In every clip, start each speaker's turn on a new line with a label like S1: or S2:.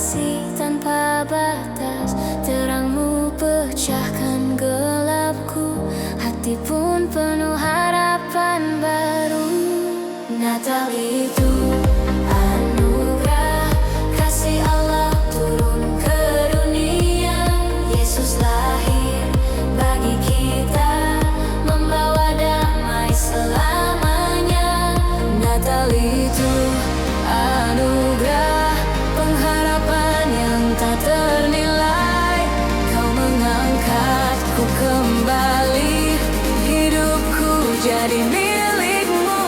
S1: kasih tanpa batas, terang-Mu pecahkan gelapku, hati pun penuh harapan baru. Natal itu anugerah kasih Allah turun ke dunia. Yesus lahir bagi kita, membawa damai selamanya. Natal itu anugerah pengharapan yang tak ternilai. Kau mengangkatku kembali, hidupku jadi milikmu.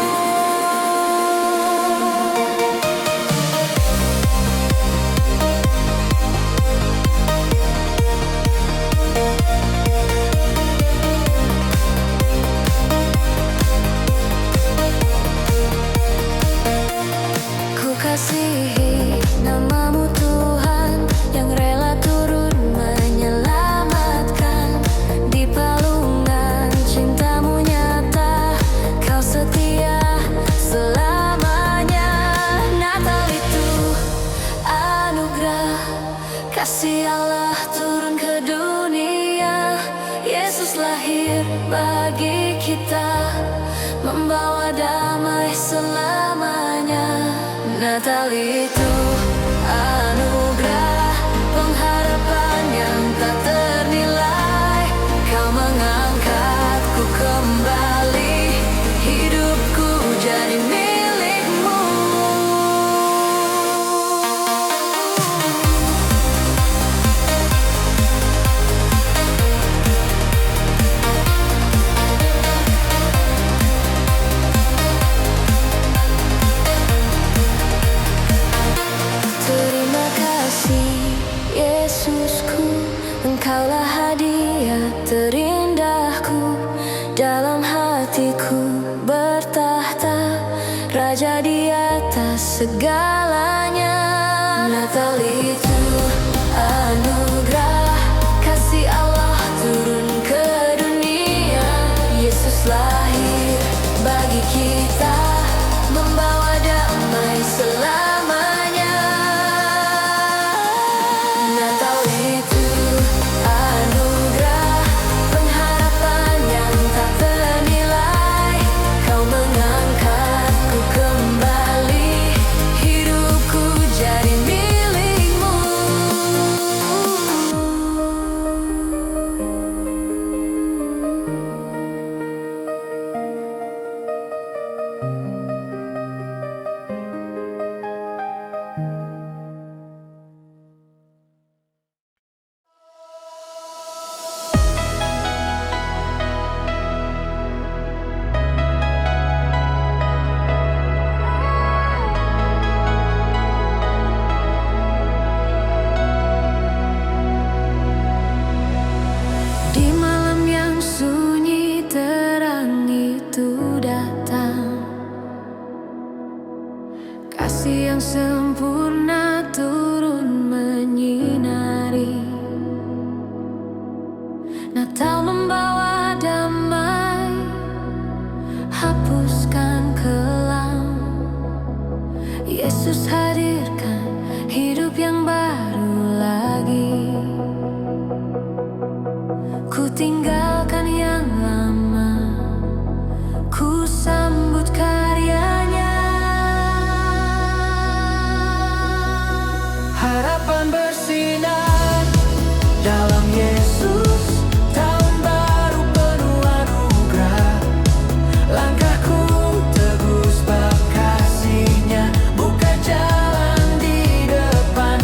S1: Ku kasihi nama-Mu Tuhan, yang rela turun menyelamatkan. Di palungan cinta-Mu nyata, Kau setia selamanya. Natal itu anugerah kasih Allah turun ke dunia. Yesus lahir bagi kita, membawa damai selamanya. Natal itu anugerah pengharapan yang tak ternilai. Kau mengangkatku kembali, hidupku jadi milikmu. Terima kasih Yesusku, Engkaulah hadiah terindahku. Dalam hatiku bertahta, Raja di atas segalanya. Natal itu anugerah kasih Allah turun ke dunia. Yesus lahir bagi kita, membawa damai selamanya. Natal itu anugerah pengharapan yang tak ternilai. Kau mengangkatku kembali, hidupku jadi milikmu. Di malam yang sunyi, terang itu datang. Kasih yang sempurna turun menyinari. Natal membawa damai, hapuskan kelam. Yesus hadirkan hidup yang baru lagi. Ku tinggalkan yang lama, ku sambut karyanya. Harapan bersinar dalam Yesus, tahun baru penuh anugerah. Langkahku tegus bab kasih-Nya, buka jalan di depan.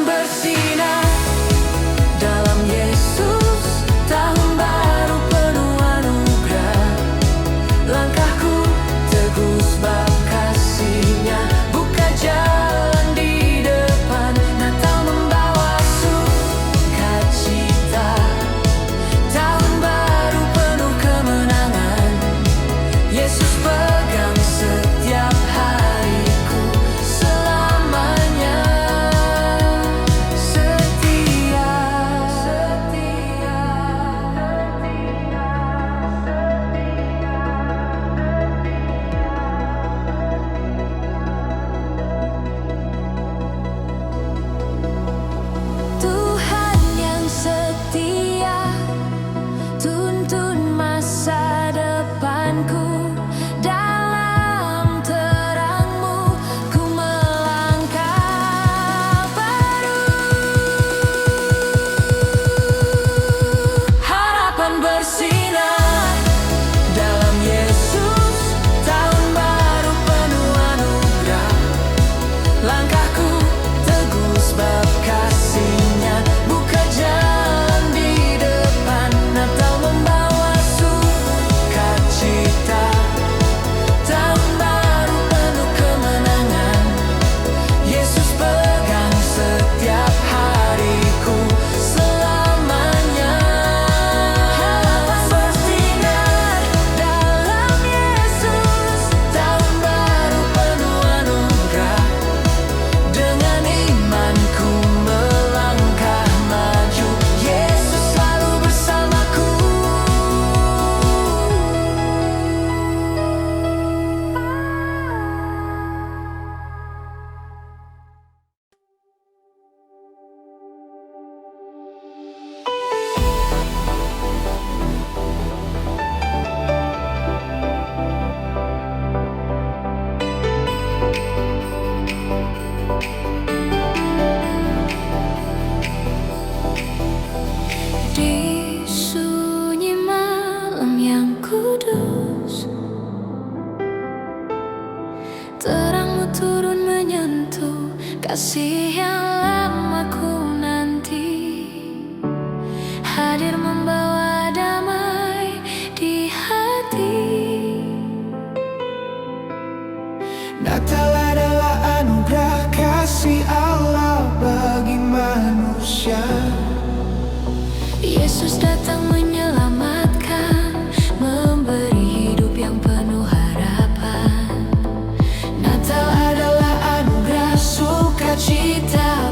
S1: Harapan bersinar dalam Yesus, tahun baru penuh anugerah. Langkahku teguh sebab kasih-Nya, buka jalan di depan. Natal membawa sukacita, tahun baru penuh kemenangan. Yesus pegang setiap hariku selamanya. Setia, setia, Tuhan yang setia, tuntun masa depanku. Dalam terang-Mu ku melangkah baru. Harapan bersinar dalam Yesus, tahun baru penuh anugerah. Langkahku teguh sebab kasih-Nya, buka jalan di depan. Natal membawa sukacita, tahun baru penuh kemenangan. Yesus pegang setiap hariku selamanya. Harapan bersinar dalam Yesus, tahun baru penuh anugerah. Dengan imanku melangkah maju, Yesus selalu bersamaku. Di sunyi malam yang kudus, terang-Mu turun menyentuh kasih yang lama ku nanti. Hadir membawa damai di hati.
S2: Natal adalah anugerah kasih Allah bagi manusia.
S1: Yesus datang menyelamatkan, memberi hidup yang penuh harapan.
S2: Natal adalah anugerah sukacita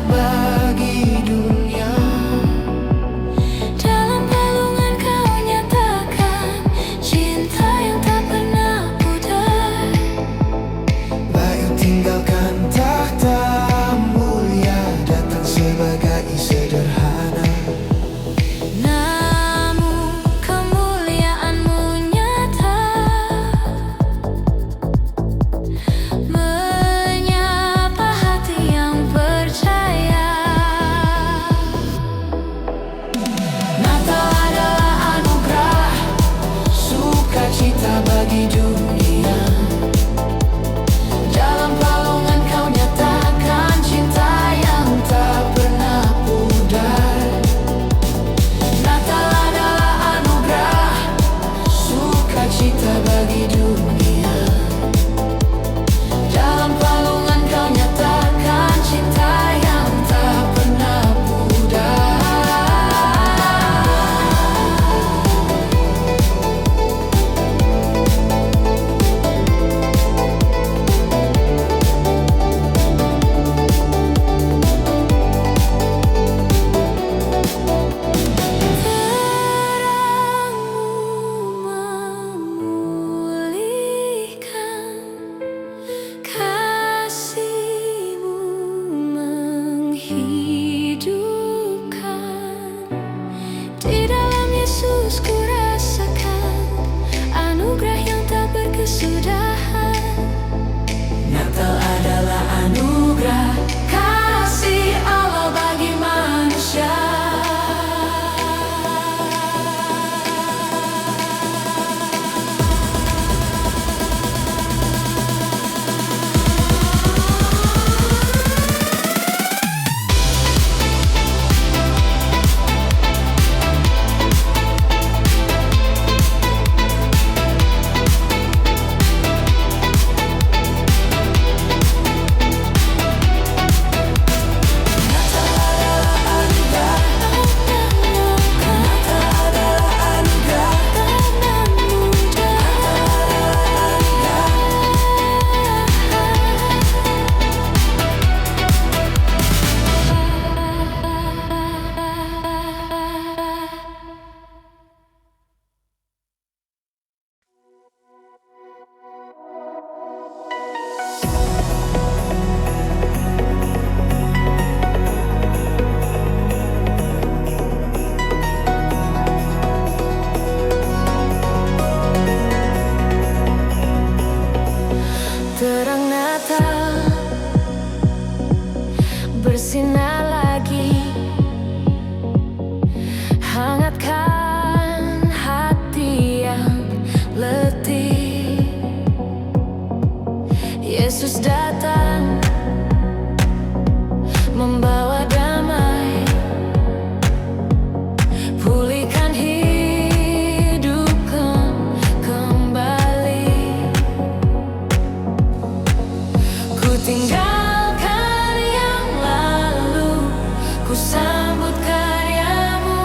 S1: bersinar lagi, hangatkan hati yang letih. Yesus datang membawa damai, pulihkan hidupkan kembali. Ku tinggalkan yang lalu, ku sambut karyamu.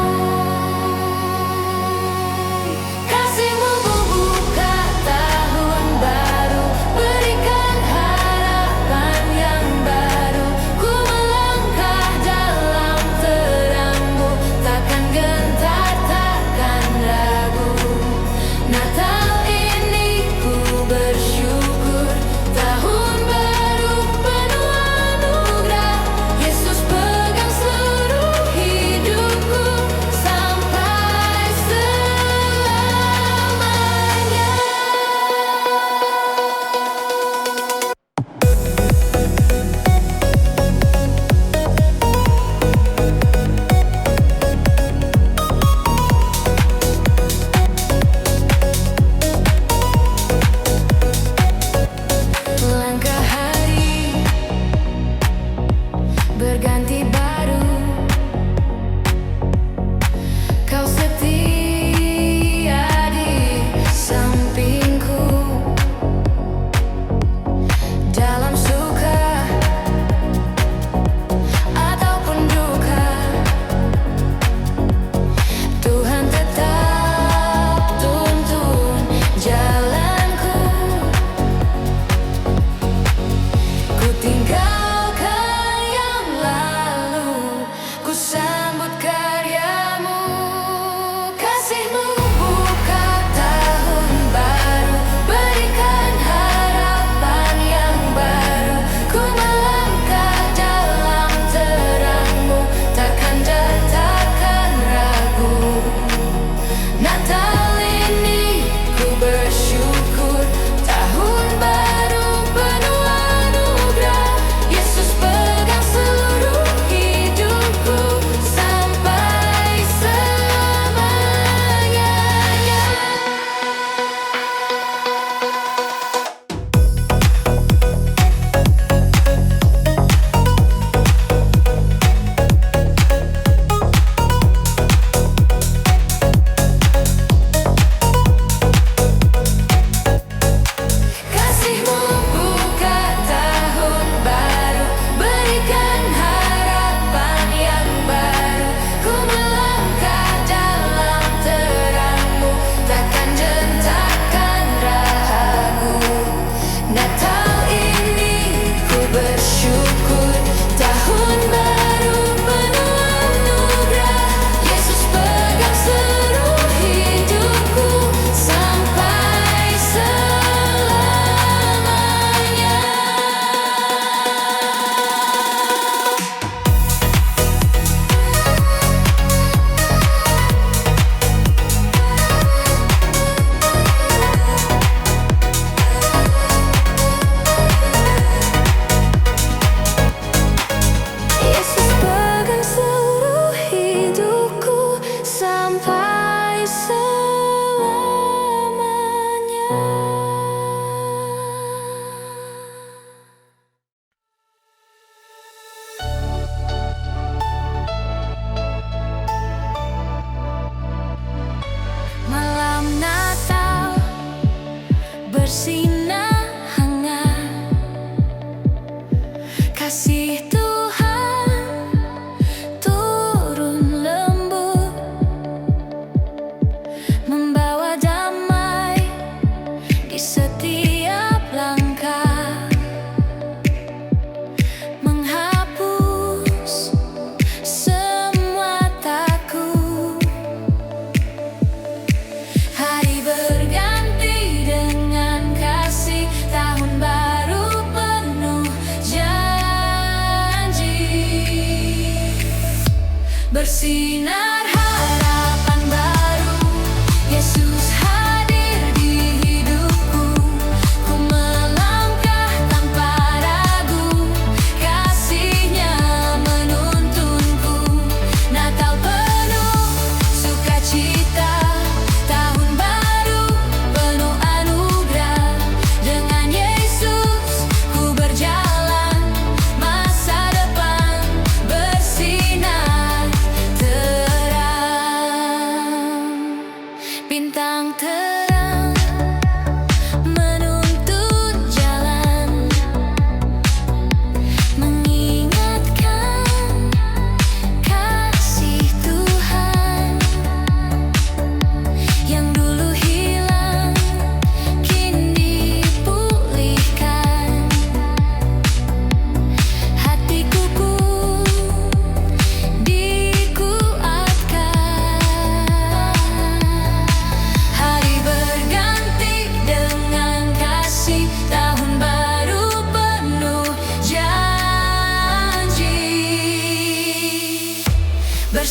S1: Kasih-Mu membuka tahun baru, berikan harapan yang baru. Ku melangkah dalam terang-Mu, takkan gentar, takkan ragu. Natal ini ku bersyukur, tahun baru penuh anugerah. Yesus pegang seluruh hidupku sampai selamanya. Langkah hari berganti baru, Kau setia di sampingku, dalam suka ataupun duka. Tuhan tetap tuntun jalanku. Ku tinggalkan yang lalu, ku sambut karya-Mu. Kasih-Mu buka tahun baru, berikan harapan yang baru. Ku melangkah dalam terang-Mu, takkan dan takkan ragu. Natal ini ku bersyukur, tahun baru penuh anugerah. Yesus pegang seluruh hidupku sampai selamanya. Kasih-Mu buka tahun baru, berikan harapan yang baru. Ku melangkah dalam terang-Mu, takkan dan takkan ragu. Natal ini ku bersyukur, tahun baru penuh anugerah. Yesus pegang seluruh hidupku sampai selamanya. Yesus pegang seluruh hidupku sampai selamanya. Malam Natal bersinar hangat, kasih Tuhan turun lembut, membawa damai di setiap langkah, menghapus semua takut. Hari berganti dengan kasih, tahun baru penuh janji. Bersinar harapan baru, Yesus hadir di hidupku. Ku melangkah tanpa ragu, kasih-Nya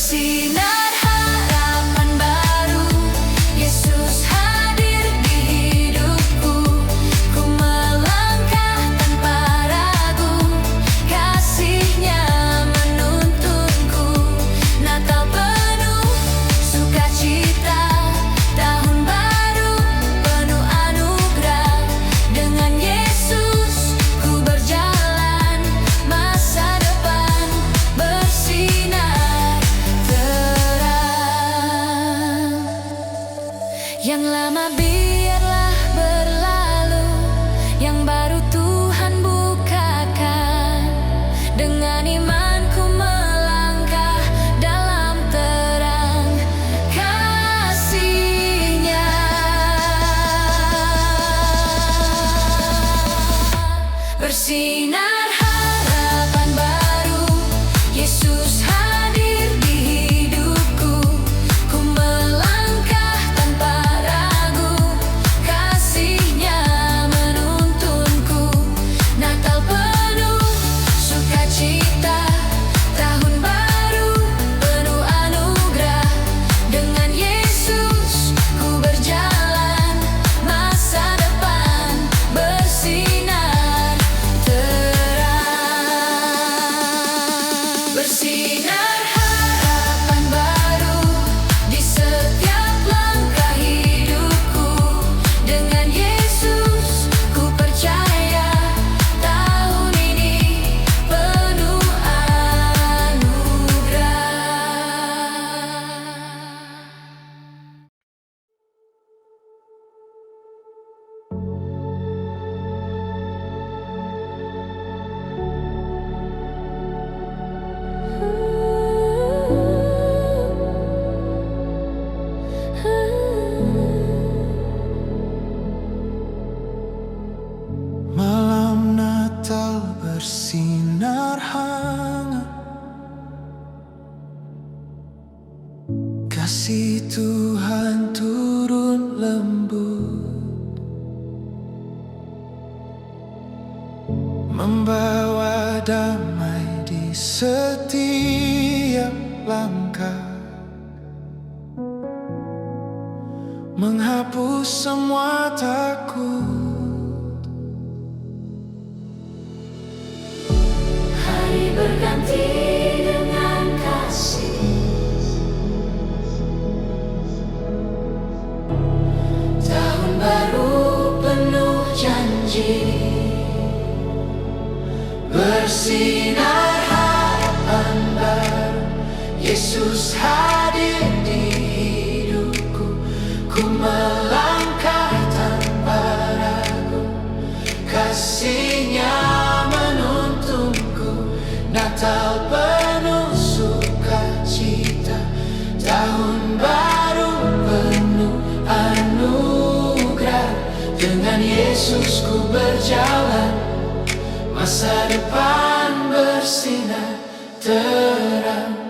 S1: Bersinar harapan baru, Yesus hadir di hidupku. Ku melangkah tanpa ragu, kasih-Nya menuntunku. Natal penuh sukacita, tahun baru penuh anugerah. Dengan Yesus ku berjalan, masa depan bersinar terang. Yang lama biarlah berlalu, yang baru Tuhan bukakan. Dengan imanku melangkah dalam terang kasih-Nya. Bersinar harapan baru, Yesus hadir di hidupku. Ku melangkah tanpa ragu, kasih-Nya menuntunku. Natal penuh sukacita, tahun baru penuh anugerah. Dengan Yesus ku berjalan, masa depan bersinar terang. Bersinar harapan baru di setiap langkah hidupku. Dengan Yesus ku percaya, tahun ini penuh anugerah.
S2: Malam Natal bersinar hangat, kasih Tuhan turun lembut, membawa damai di setiap langkah, menghapus semua takut.
S1: Hari berganti dengan kasih, tahun baru penuh janji.
S2: Bersinar harapan baru, Yesus hadir di hidupku. Ku melangkah tanpa ragu, kasih-Nya menuntunku. Natal penuh sukacita, tahun baru penuh anugerah. Dengan Yesus ku berjalan, masa depan bersinar terang.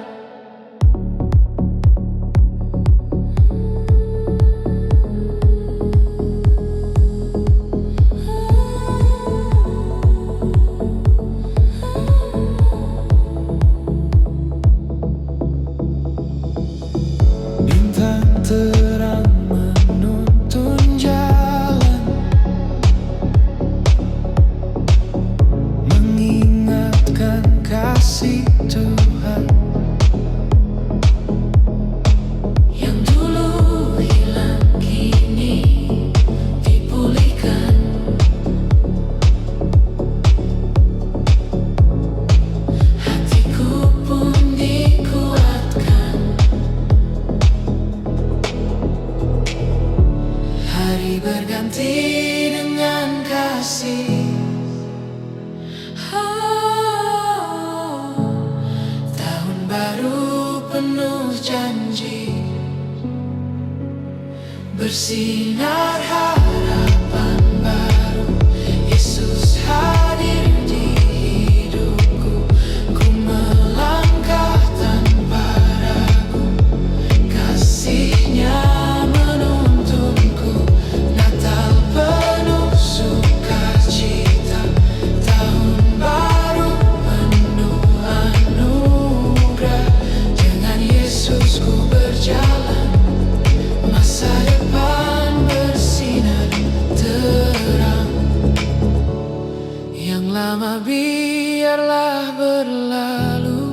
S2: Bintang terang menuntun jalan, mengingatkan kasih Tuhan
S1: Yang dulu hilang kini dipulihkan. Hatiku pun dikuatkan.
S2: Hari berganti dengan kasih, tahun baru penuh janji. Bersinar harapan baru, Yesus hadir di hidupku. Ku melangkah tanpa ragu, kasih-Nya menuntunku. Natal penuh sukacita, tahun baru penuh anugerah. Dengan Yesus biarlah berlalu.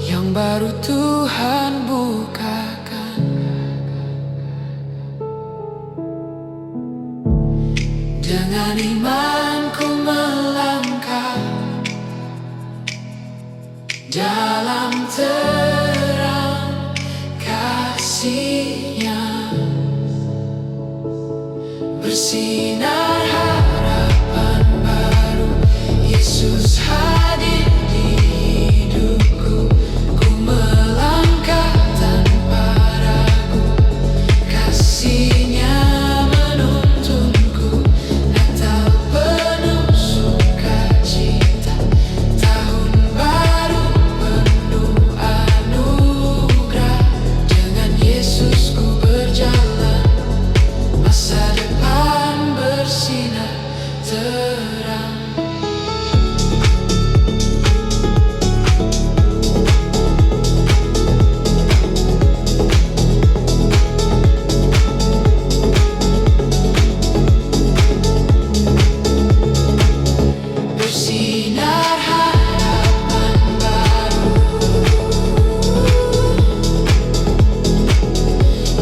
S2: Yang baru Tuhan bukakan. Dengan imanku melangkah dalam terang kasih-Nya, bersinar harapan baru. Yesus hadir di hidupku, ku melangkah tanpa ragu. Kasih-Nya menuntunku, Natal penuh sukacita, tahun baru penuh anugerah. Dengan Yesus ku berjalan, masa depan bersinar terang. Bersinar harapan baru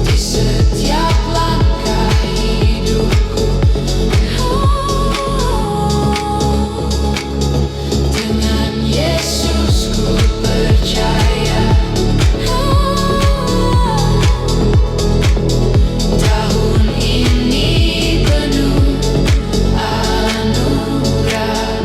S2: di setiap langkah hidupku. Dengan Yesus ku percaya, tahun ini penuh anugerah.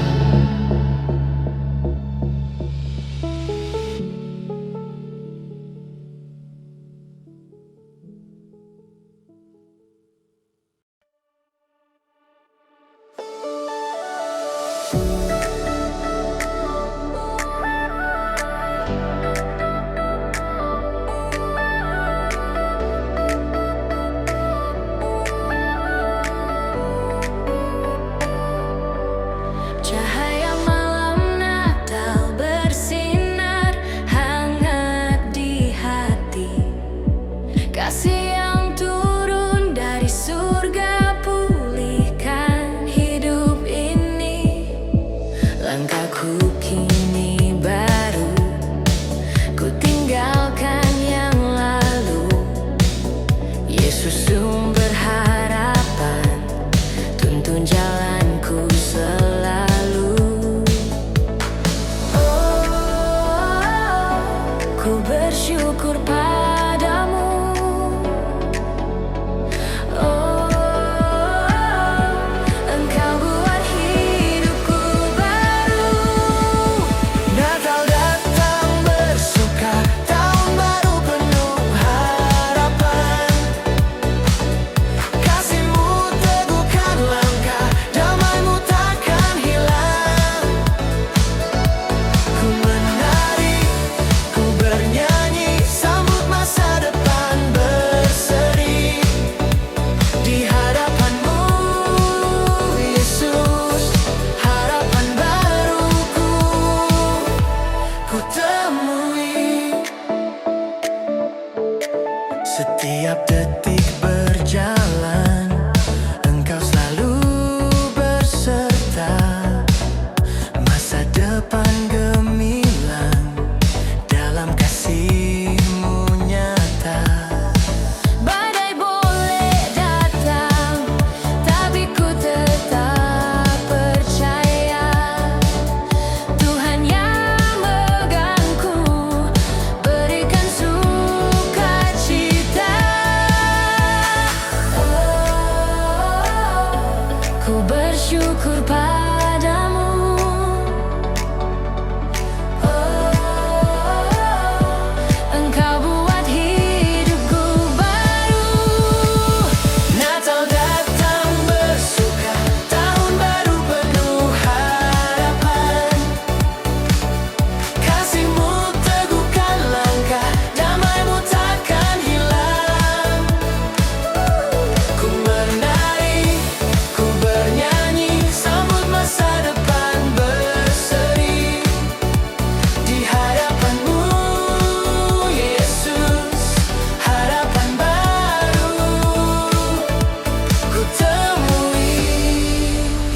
S1: Cahaya malam Natal bersinar hangat di hati. Kasih yang turun dari surga pulihkan hidup ini. Langkahku kini baru, ku tinggalkan yang lalu. Yesus sumber harapan, tuntun jalanku selalu. Oh, ku bersyukur padamu. Oh, Engkau buat hidupku baru.
S2: Natal datang bersuka, tahun baru penuh harapan. Kasih-Mu teguhkan langkah, damai-Mu takkan hilang. Ku menari, ku bernyanyi, sambut masa depan berseri. Di hadapan-Mu, Yesus, harapan baruku ku temui. Setiap detik berjalan, Engkau selalu berserta. Masa depan gemilang, dalam kasih-Mu nyata.
S1: Badai boleh datang, tapi ku tetap percaya. Tuhan yang megangku, berikan sukacita. Ku bersyukur padamu. Engkau buat hidupku baru.
S2: Natal datang bersuka, tahun baru penuh harapan. Kasih-Mu teguhkan langkah, damai-Mu takkan hilang. Ku menari, ku bernyanyi, sambut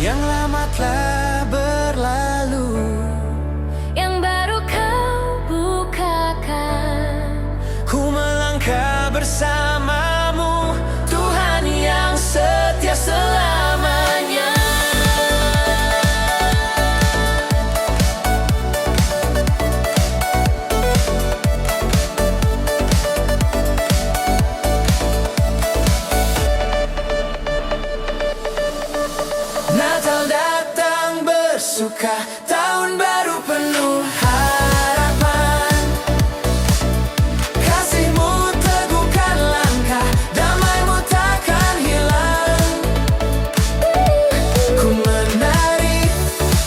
S2: Yang lama telah berlalu,
S1: yang baru kau bukakan.
S2: ku melangkah bersamamu, Tuhan yang setia selamanya. Natal datang bersuka, tahun baru penuh harapan. Kasih-Mu teguhkan langkah, damai-Mu takkan hilang. Ku menari,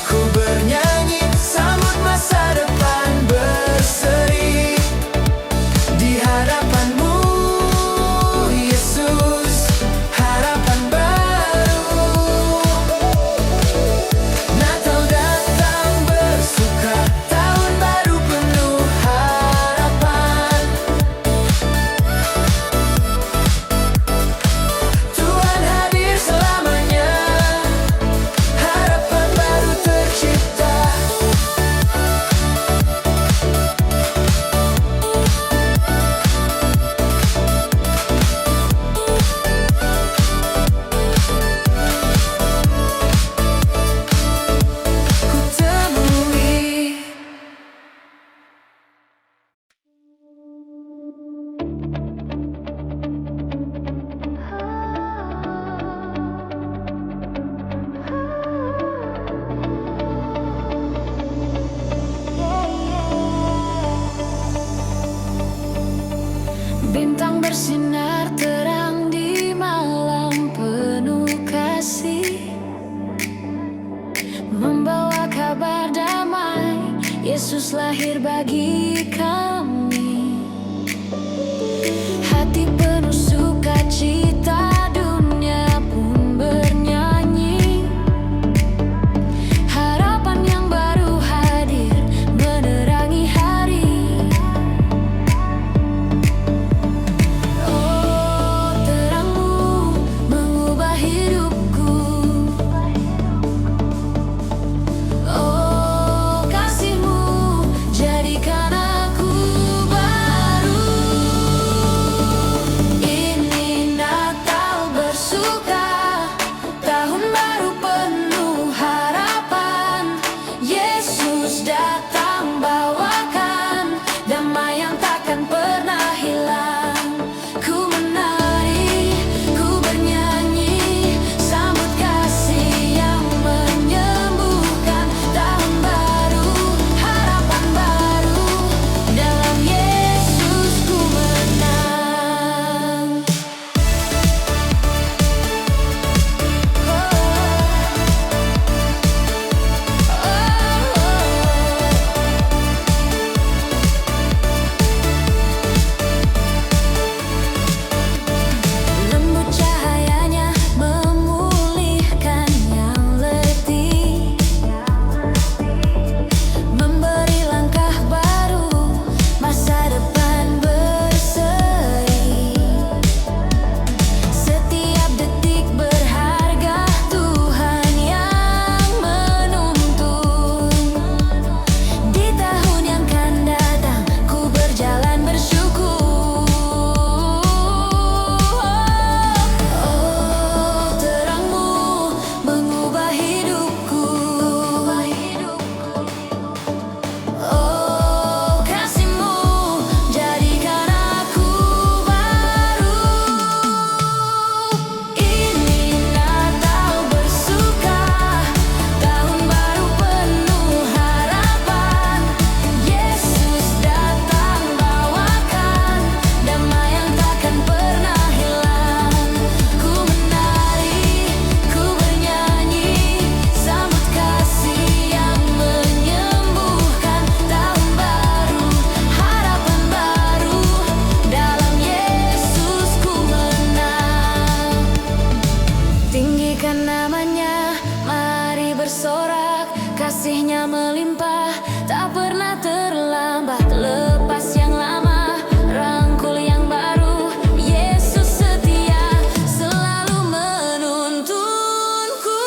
S2: ku bernyanyi, sambut masa depan berseri. Di hadapan-Mu, Yesus, harapan baru. Natal datang bersuka, tahun baru penuh harapan. Tuhan hadir selamanya, harapan baru tercipta. Ku temui
S1: Bintang bersinar terang di malam penuh kasih, membawa kabar damai, Yesus lahir bagi kami. Hati penuh sukacita, dunia pun bernyanyi. Harapan yang baru hadir, menerangi hari. Oh, terang-Mu mengubah hidupku. Oh, kasih-Mu jadikan aku baru. Ini Natal bersuka, tahun baru penuh harapan. Yesus datang bawakan damai yang takkan pernah hilang. Ku menari, ku bernyanyi, sambut kasih yang menyembuhkan. Tahun baru, harapan baru, dalam Yesus ku menang. Lembut cahayanya memulihkan yang letih, memberi langkah baru, masa depan berseri. Setiap detik berharga, Tuhan yang menuntun. Di tahun yang akan datang, ku berjalan bersyukur. Oh, terang-Mu mengubah hidupku. Oh, kasih-Mu jadikan aku baru. Ini Natal bersuka, tahun baru penuh harapan. Yesus datang bawakan damai yang takkan pernah hilang. Ku menari, ku bernyanyi, sambut kasih yang menyembuhkan. Tahun baru, harapan baru, dalam Yesus ku menang. Tinggikan namanya, mari bersorak, kasih-Nya melimpah, tak pernah terlambat. Lepas yang lama, rangkul yang baru, Yesus setia, selalu menuntunku.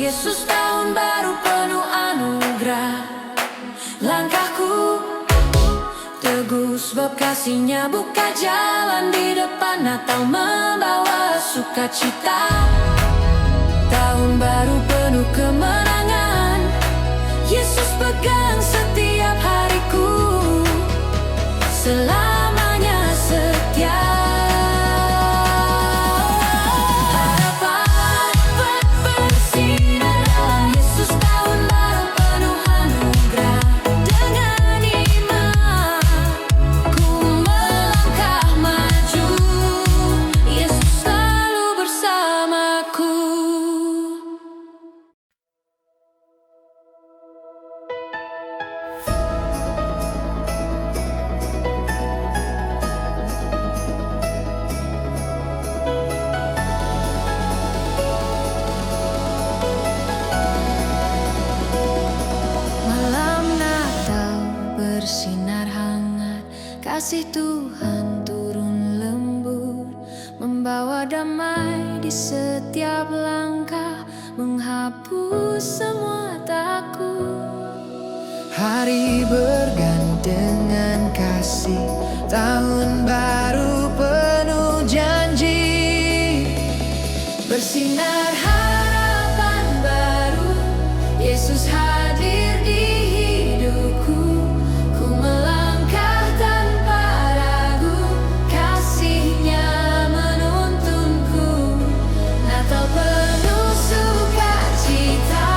S1: Yesus, tahun baru penuh anugerah. Langkahku teguh sebab kasih-Nya buka jalan di depan. Natal membawa sukacita, tahun baru penuh kemenangan. Yesus pegang setiap hariku, selamanya setia. Bersinar hangat, kasih Tuhan turun lembut, membawa damai di setiap langkah, menghapus semua takut.
S2: Hari berganti dengan kasih, tahun baru penuh janji.
S1: Bersinar harapan baru, Yesus hadir di hidupku. Ku melangkah tanpa ragu, kasih-Nya menuntunku. Natal penuh sukacita,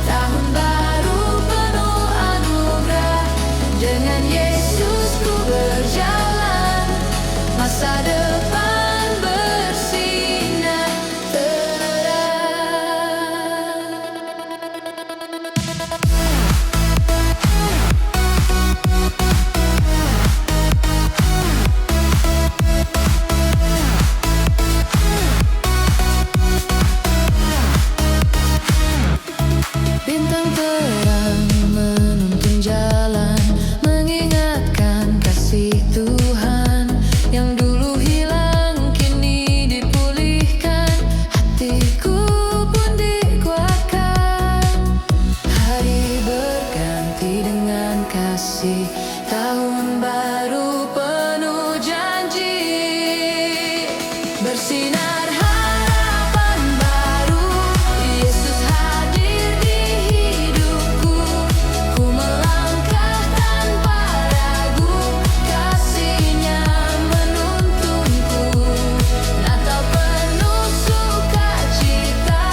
S1: tahun baru penuh anugerah. Dengan Yesus ku berjalan, masa depan bersinar terang. Bintang terang menuntun jalan, mengingatkan kasih Tuhan yang dulu hilang kini dipulihkan. Hatiku pun dikuatkan. Hari berganti dengan kasih, tahun baru penuh janji. Bersinar harapan baru, Yesus hadir di hidupku. Ku melangkah tanpa ragu, kasih-Nya menuntunku. Natal penuh sukacita,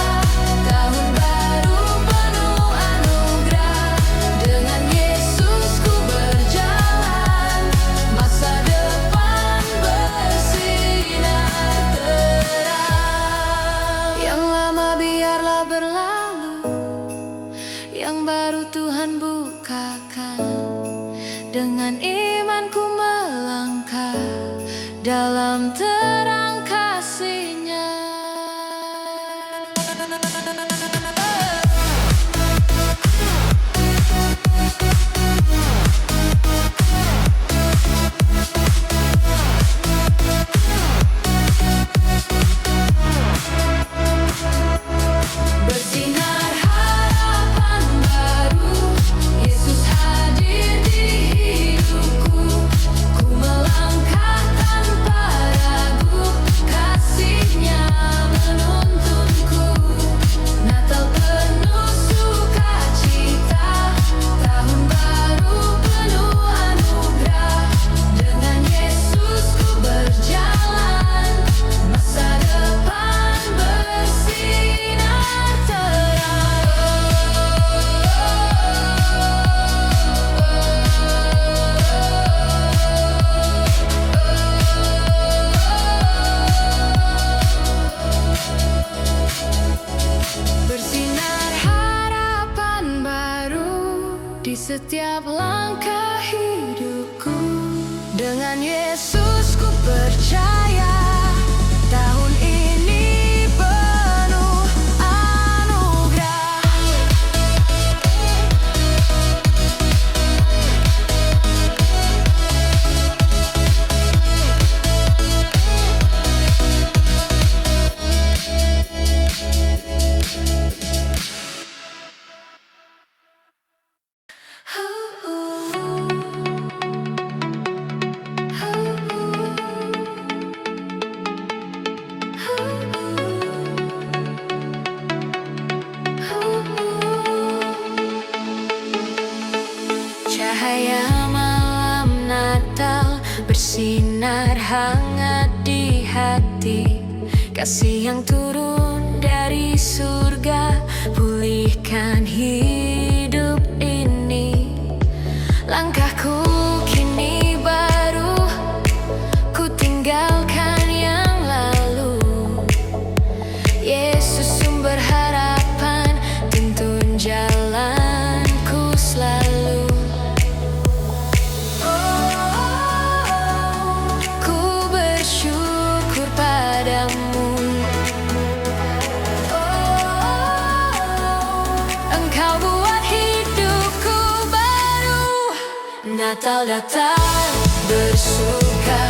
S1: tahun baru penuh anugerah. Dengan Yesus ku berjalan, masa depan bersinar terang. Yang lama biarlah berlalu, yang baru Tuhan bukakan. Dengan imanku melangkah dalam terang kasih-Nya. Bersinar harapan baru, Yesus hadir di hidupku. Ku melangkah tanpa ragu, kasih-Nya menuntunku. Natal penuh sukacita, tahun baru penuh anugerah. Dengan Yesus ku berjalan, masa depan bersinar terang. Bersinar harapan baru di setiap langkah hidupku. Dengan Yesus ku percaya, tahun ini penuh anugerah. Cahaya malam Natal bersinar hangat di hati. Kasih yang turun dari surga pulihkan hidup ini. Langkahku kini baru, ku tinggalkan yang lalu. Yesus sumber harapan, tuntun jalanku selalu. Ku bersyukur padamu, Engkau buat hidupku baru. Natal datang bersuka,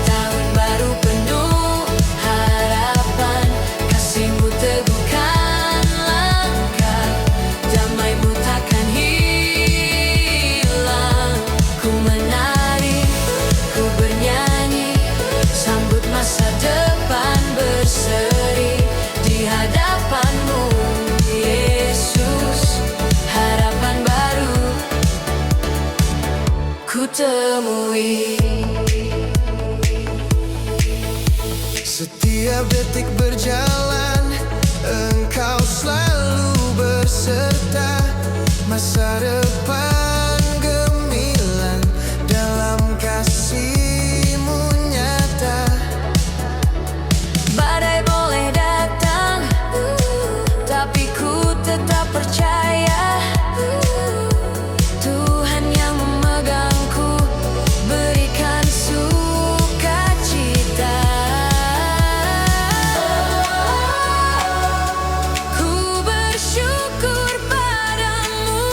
S1: tahun baru penuh harapan. Kasih-Mu teguhkan langkah, damai-Mu takkan hilang. Ku menari, ku bernyanyi, sambut masa depan berseri di hadapan-Mu, Yesus, harapan baru ku temui.
S2: Setiap detik berjalan, Engkau selalu berserta. Masa depan gemilang dalam kasih-Mu nyata.
S1: Badai boleh datang, tapi ku tetap percaya. Tuhan yang memegangku, berikan sukacita. Ku bersyukur padamu,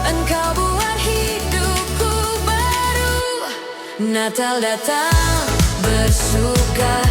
S1: Engkau buat hidupku baru. Natal datang bersuka,